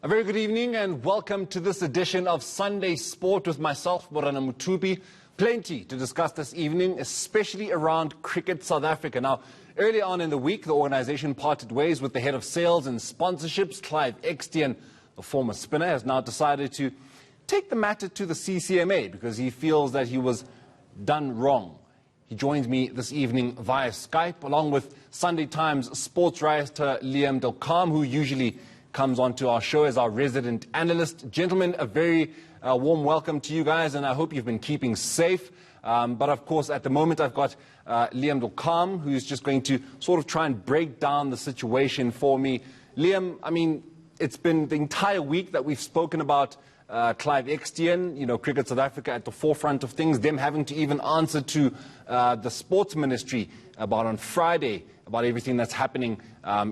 A very good evening and welcome to this edition of Sunday Sport with myself, Morana Mutubi. Plenty to discuss this evening, especially around Cricket South Africa. Now, earlier on in the week, the organisation parted ways with the head of sales and sponsorships, Clive Eksteen. The former spinner has now decided to take the matter to the CCMA because he feels that he was done wrong. He joins me this evening via Skype, along with Sunday Times sports writer Liam Delcam, who usually comes onto our show as our resident analyst. Gentlemen, a very warm welcome to you guys, and I hope you've been keeping safe. But of course, at the moment, I've got Liam Delcam, who's just going to sort of try and break down the situation for me. Liam, I mean, it's been the entire week that we've spoken about Clive Eksteen, you know, Cricket South Africa at the forefront of things, them having to even answer to the sports ministry about on Friday, about everything that's happening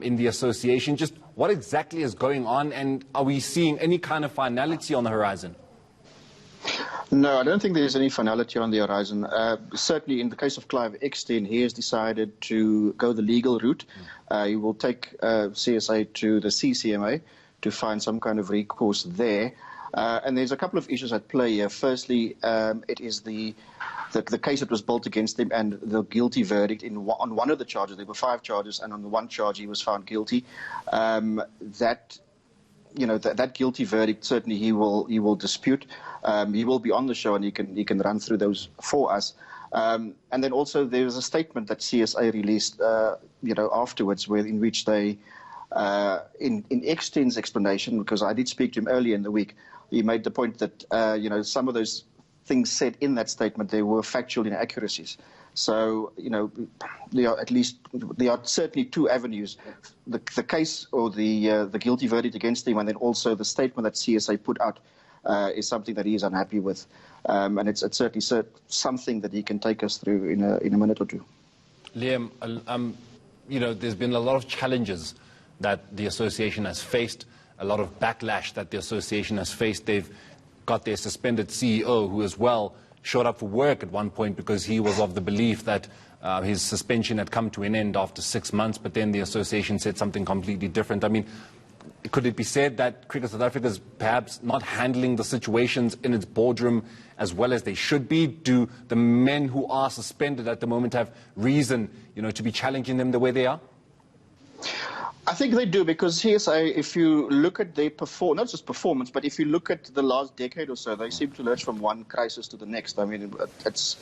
in the association. Just what exactly is going on, and are we seeing any kind of finality on the horizon? No, I don't think there's any finality on the horizon. Certainly in the case of Clive Eksteen, he has decided to go the legal route. He will take CSA to the CCMA to find some kind of recourse there. And there's a couple of issues at play here. Firstly, it is the case that was built against him and the guilty verdict on one of the charges. There were 5 charges, and on the one charge he was found guilty. That guilty verdict certainly he will dispute. He will be on the show and he can run through those for us. And then also there was a statement that CSA released, afterwards, in which they, in Eksteen's explanation, because I did speak to him earlier in the week, he made the point that some of those things said in that statement, there were factual inaccuracies. So, there are certainly 2 avenues: the case or the guilty verdict against him, and then also the statement that CSA put out is something that he is unhappy with, and it's certainly something that he can take us through in a minute or two. Liam, there's been a lot of challenges that the association has faced, a lot of backlash that the association has faced. They've got their suspended CEO, who as well showed up for work at one point because he was of the belief that his suspension had come to an end after 6 months, but then the association said something completely different. I mean, could it be said that Cricket South Africa is perhaps not handling the situations in its boardroom as well as they should be? Do the men who are suspended at the moment have reason, to be challenging them the way they are? I think they do, because if you look at their not just performance, but if you look at the last decade or so, they seem to lurch from one crisis to the next. I mean, it's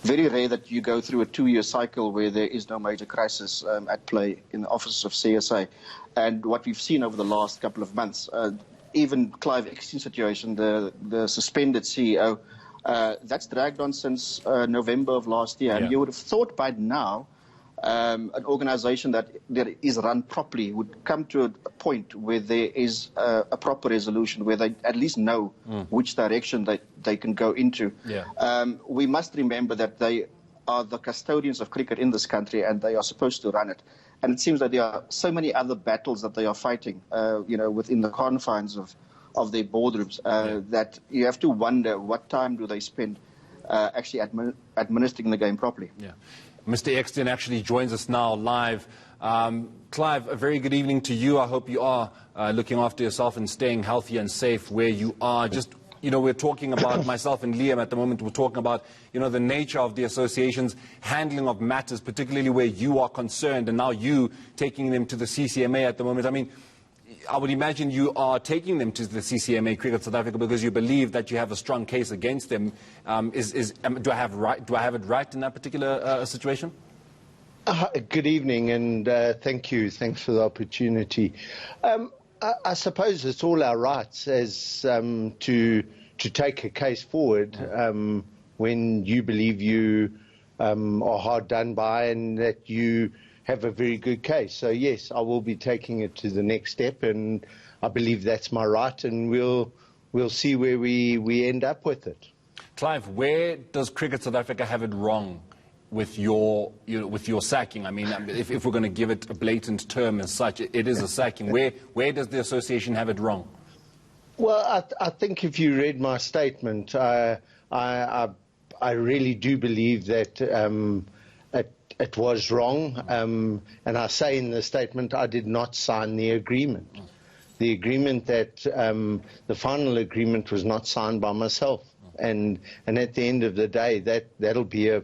very rare that you go through a 2-year cycle where there is no major crisis at play in the office of CSA. And what we've seen over the last couple of months, even Clive Eksteen's situation, the suspended CEO, that's dragged on since November of last year. Yeah. And you would have thought by now an organization that is run properly would come to a point where there is a proper resolution, where they at least know which direction they can go into. Yeah. We must remember that they are the custodians of cricket in this country, and they are supposed to run it. And it seems that there are so many other battles that they are fighting, within the confines of their boardrooms, that you have to wonder what time do they spend actually administering the game properly. Yeah. Mr. Eksteen actually joins us now live. Clive, a very good evening to you. I hope you are looking after yourself and staying healthy and safe where you are. Just, we're talking about, myself and Liam at the moment, we're talking about, the nature of the association's handling of matters, particularly where you are concerned, and now you taking them to the CCMA at the moment. I mean, I would imagine you are taking them to the CCMA, Cricket South Africa, because you believe that you have a strong case against them. Do I have it right in that particular situation? Good evening, and thank you. Thanks for the opportunity. I suppose it's all our rights as to take a case forward when you believe you are hard done by and that you have a very good case. So yes, I will be taking it to the next step, and I believe that's my right, and we'll see where we end up with it. Clive, where does Cricket South Africa have it wrong with your sacking? I mean, if we're going to give it a blatant term as such, it is a sacking. Where does the association have it wrong? Well, I think if you read my statement, I really do believe that it was wrong, and I say in the statement I did not sign the agreement. the agreement that the final agreement was not signed by myself. And at the end of the day, that'll be a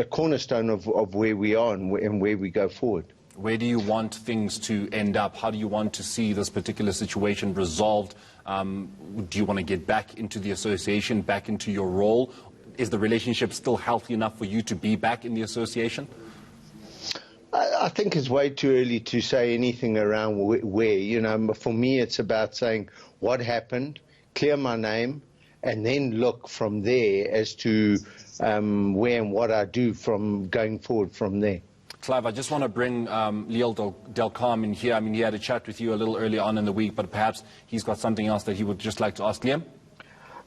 cornerstone of where we are and where we go forward. Where do you want things to end up? How do you want to see this particular situation resolved? Do you want to get back into the association, back into your role? Is the relationship still healthy enough for you to be back in the association? I think it's way too early to say anything around where. You know, for me, it's about saying what happened, clear my name, and then look from there as to where and what I do from going forward from there. Clive, I just want to bring Leo Del Carme in here. I mean, he had a chat with you a little earlier on in the week, but perhaps he's got something else that he would just like to ask. Liam?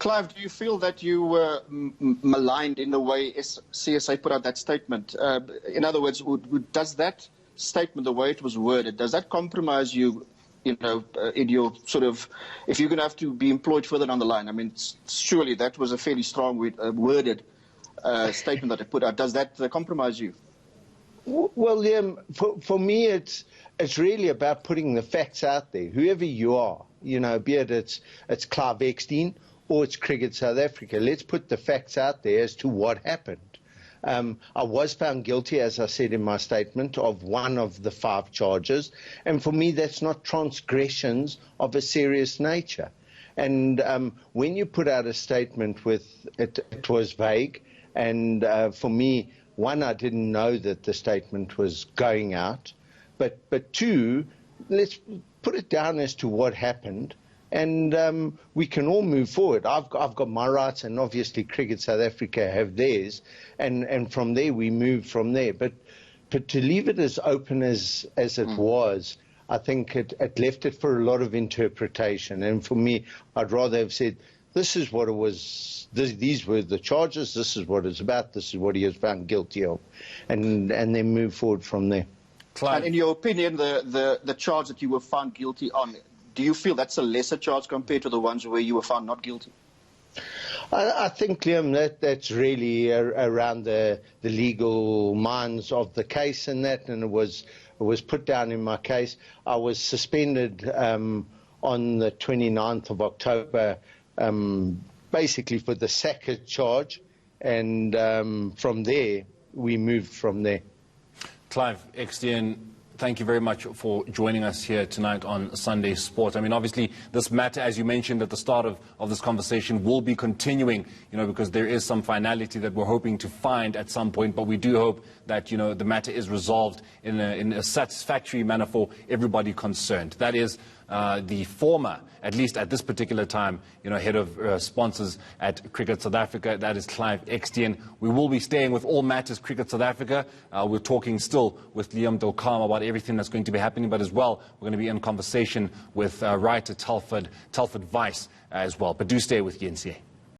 Clive, do you feel that you were maligned in the way CSA put out that statement? In other words, does that statement, the way it was worded, does that compromise you, you know, in your sort of, if you're going to have to be employed further down the line? I mean, surely that was a fairly strong worded statement that they put out. Does that compromise you? Well, Liam, for me, it's really about putting the facts out there. Whoever you are, you know, be it it's Clive Eksteen or it's Cricket South Africa, let's put the facts out there as to what happened. I was found guilty, as I said in my statement, of one of the 5 charges, and for me, that's not transgressions of a serious nature. And when you put out a statement with it was vague, and for me, one, I didn't know that the statement was going out, but 2, let's put it down as to what happened, and we can all move forward. I've got my rights, and obviously Cricket South Africa have theirs, and from there we move from there. But to leave it as open as it was, I think it left it for a lot of interpretation. And for me, I'd rather have said, this is what it was, these were the charges, this is what it's about, this is what he was found guilty of, and then move forward from there. Clive? And in your opinion, the charge that you were found guilty on, do you feel that's a lesser charge compared to the ones where you were found not guilty? I think, Liam, that's really around the legal minds of the case and that, and it was put down in my case. I was suspended on the 29th of October, basically for the Sackett charge, and from there, we moved from there. Clive Eksteen, thank you very much for joining us here tonight on Sunday Sport. I mean, obviously, this matter, as you mentioned at the start of this conversation, will be continuing, you know, because there is some finality that we're hoping to find at some point, but we do hope that, you know, the matter is resolved in a satisfactory manner for everybody concerned. That is the former, at least at this particular time, you know, head of sponsors at Cricket South Africa. That is Clive Eksteen. We will be staying with all matters Cricket South Africa. We're talking still with Liam Del Carme about everything that's going to be happening, but as well, we're going to be in conversation with writer Telford Weiss as well. But do stay with YNCA.